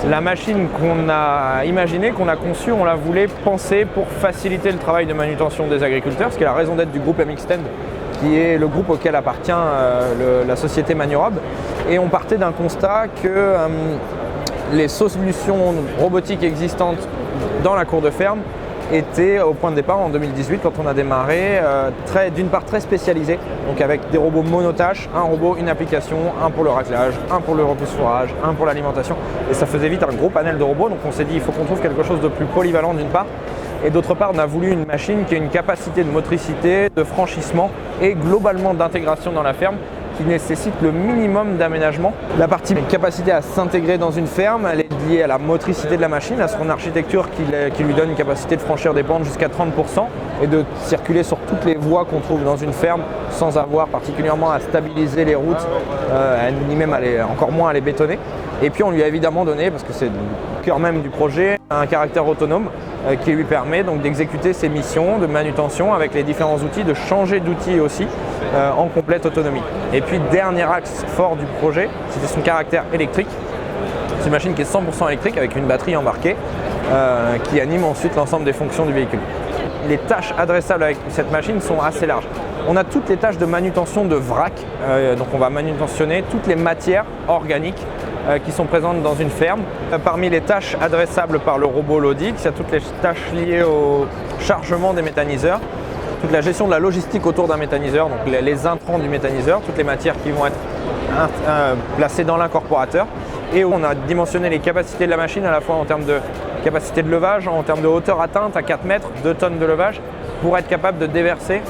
La machine qu'on a imaginée, qu'on a conçue, on la voulait penser pour faciliter le travail de manutention des agriculteurs, ce qui est la raison d'être du groupe MXtend, qui est le groupe auquel appartient la société Maniorob. Et on partait d'un constat que les solutions robotiques existantes dans la cour de ferme étaient au point de départ en 2018 quand on a démarré, d'une part très spécialisées, donc avec des robots monotâches, un robot, une application, un pour le raclage, un pour le repousse-fourrage, un pour l'alimentation, et ça faisait vite un gros panel de robots. Donc on s'est dit il faut qu'on trouve quelque chose de plus polyvalent d'une part, et d'autre part on a voulu une machine qui ait une capacité de motricité, de franchissement et globalement d'intégration dans la ferme qui nécessite le minimum d'aménagement. La partie capacité à s'intégrer dans une ferme, elle est liée à la motricité de la machine, à son architecture qui lui donne une capacité de franchir des pentes jusqu'à 30% et de circuler sur toutes les voies qu'on trouve dans une ferme sans avoir particulièrement à stabiliser les routes, ni même encore moins à les bétonner. Et puis on lui a évidemment donné, parce que c'est le cœur même du projet, un caractère autonome qui lui permet donc d'exécuter ses missions de manutention avec les différents outils, de changer d'outils aussi en complète autonomie. Et puis dernier axe fort du projet, c'était son caractère électrique. C'est une machine qui est 100% électrique avec une batterie embarquée qui anime ensuite l'ensemble des fonctions du véhicule. Les tâches adressables avec cette machine sont assez larges. On a toutes les tâches de manutention de vrac, donc on va manutentionner toutes les matières organiques qui sont présentes dans une ferme. Parmi les tâches adressables par le robot Lodix, il y a toutes les tâches liées au chargement des méthaniseurs, toute la gestion de la logistique autour d'un méthaniseur, donc les intrants du méthaniseur, toutes les matières qui vont être placées dans l'incorporateur. Et on a dimensionné les capacités de la machine à la fois en termes de capacité de levage, en termes de hauteur atteinte à 4 mètres, 2 tonnes de levage, pour être capable de déverser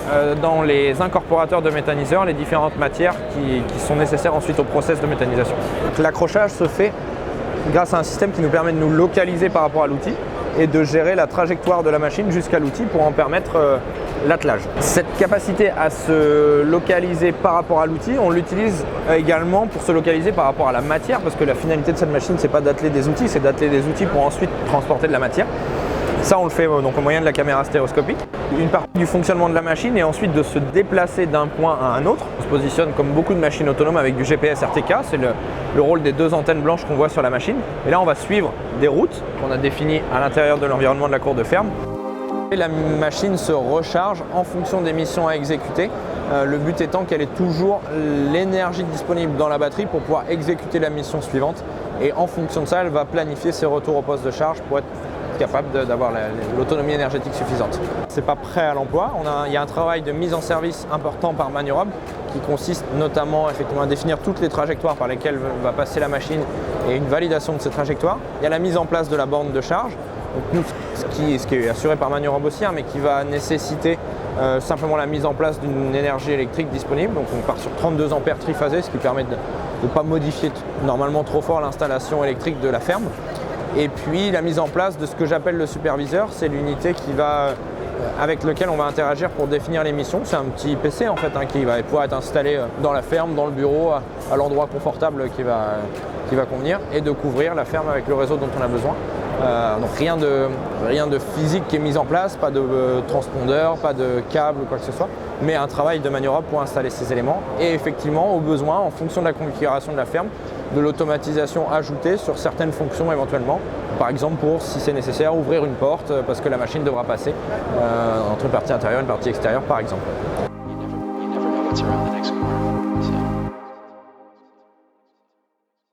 dans les incorporateurs de méthaniseurs les différentes matières qui sont nécessaires ensuite au process de méthanisation. L'accrochage se fait grâce à un système qui nous permet de nous localiser par rapport à l'outil et de gérer la trajectoire de la machine jusqu'à l'outil pour en permettre l'attelage. Cette capacité à se localiser par rapport à l'outil, on l'utilise également pour se localiser par rapport à la matière, parce que la finalité de cette machine, c'est pas d'atteler des outils, c'est d'atteler des outils pour ensuite transporter de la matière. Ça, on le fait donc au moyen de la caméra stéréoscopique. Une partie du fonctionnement de la machine est ensuite de se déplacer d'un point à un autre. On se positionne comme beaucoup de machines autonomes avec du GPS RTK, c'est le rôle des 2 antennes blanches qu'on voit sur la machine. Et là, on va suivre des routes qu'on a définies à l'intérieur de l'environnement de la cour de ferme. Et la machine se recharge en fonction des missions à exécuter. Le but étant qu'elle ait toujours l'énergie disponible dans la batterie pour pouvoir exécuter la mission suivante. Et en fonction de ça, elle va planifier ses retours au poste de charge pour être capable d'avoir l'autonomie énergétique suffisante. C'est pas prêt à l'emploi. Il y a un travail de mise en service important par Maniorob qui consiste notamment effectivement à définir toutes les trajectoires par lesquelles va passer la machine et une validation de ces trajectoires. Il y a la mise en place de la borne de charge, donc nous, ce qui est assuré par Maniorob aussi, mais qui va nécessiter simplement la mise en place d'une énergie électrique disponible. Donc on part sur 32 ampères triphasés, ce qui permet de ne pas modifier normalement trop fort l'installation électrique de la ferme. Et puis la mise en place de ce que j'appelle le superviseur, c'est l'unité avec laquelle on va interagir pour définir les missions. C'est un petit PC en fait qui va pouvoir être installé dans la ferme, dans le bureau, à l'endroit confortable qui va convenir, et de couvrir la ferme avec le réseau dont on a besoin. Donc rien de physique qui est mis en place, pas de transpondeur, pas de câble ou quoi que ce soit, mais un travail de Maniorob pour installer ces éléments et effectivement au besoin, en fonction de la configuration de la ferme, de l'automatisation ajoutée sur certaines fonctions éventuellement. Par exemple pour, si c'est nécessaire, ouvrir une porte parce que la machine devra passer entre une partie intérieure et une partie extérieure par exemple.